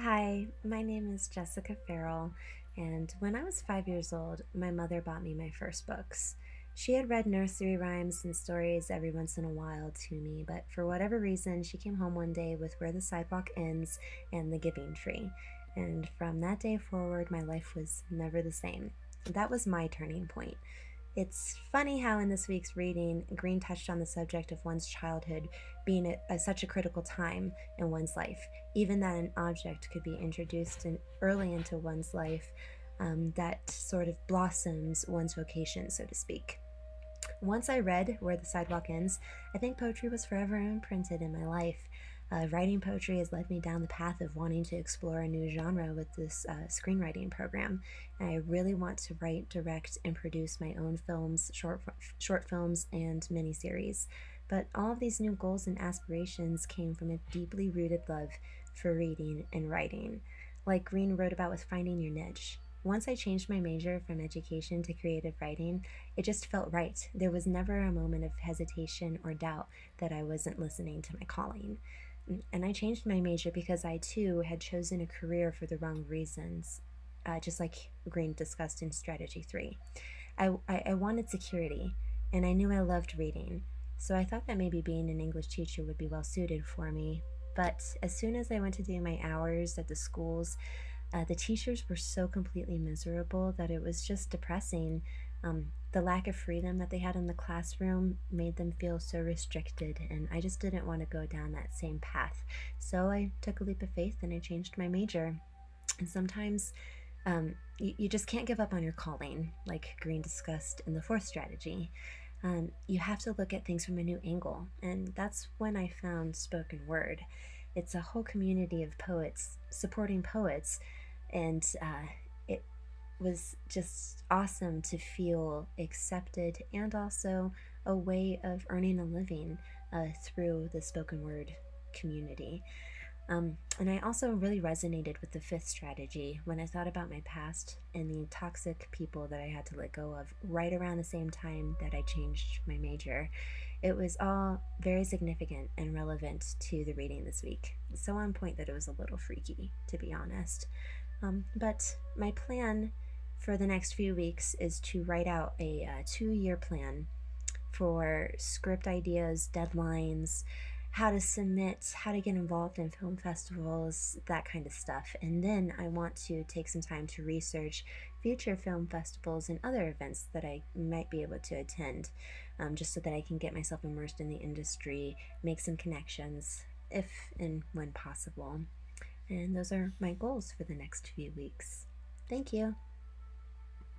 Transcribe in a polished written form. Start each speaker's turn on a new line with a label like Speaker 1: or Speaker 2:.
Speaker 1: Hi, my name is Jessica Farrell, and when I was 5 years old, my mother bought me my first books. She had read nursery rhymes and stories every once in a while to me, but for whatever reason, she came home one day with Where the Sidewalk Ends and The Giving Tree. And from that day forward, my life was never the same. That was my turning point. It's funny how in this week's reading, Green touched on the subject of one's childhood being such a critical time in one's life, even that an object could be introduced early into one's life that sort of blossoms one's vocation, so to speak. Once I read Where the Sidewalk Ends, I think poetry was forever imprinted in my life. Writing poetry has led me down the path of wanting to explore a new genre with this screenwriting program. And I really want to write, direct, and produce my own films, short films, and miniseries. But all of these new goals and aspirations came from a deeply rooted love for reading and writing. Like Green wrote about with finding your niche. Once I changed my major from education to creative writing, it just felt right. There was never a moment of hesitation or doubt that I wasn't listening to my calling. And I changed my major because I too had chosen a career for the wrong reasons, just like Green discussed in Strategy 3. I wanted security, and I knew I loved reading, so I thought that maybe being an English teacher would be well suited for me. But as soon as I went to do my hours at the schools, the teachers were so completely miserable that it was just depressing. The lack of freedom that they had in the classroom made them feel so restricted, and I just didn't want to go down that same path. So I took a leap of faith and I changed my major. And sometimes you just can't give up on your calling, like Green discussed in the fourth strategy. You have to look at things from a new angle, and that's when I found spoken word. It's a whole community of poets supporting poets, and it was just awesome to feel accepted and also a way of earning a living through the spoken word community. And I also really resonated with the fifth strategy when I thought about my past and the toxic people that I had to let go of right around the same time that I changed my major. It was all very significant and relevant to the reading this week. So on point that it was a little freaky, to be honest. But my plan for the next few weeks is to write out a 2 year plan for script ideas, deadlines, how to submit, how to get involved in film festivals, that kind of stuff. And then I want to take some time to research future film festivals and other events that I might be able to attend, just so that I can get myself immersed in the industry, make some connections, if and when possible. And those are my goals for the next few weeks. Thank you.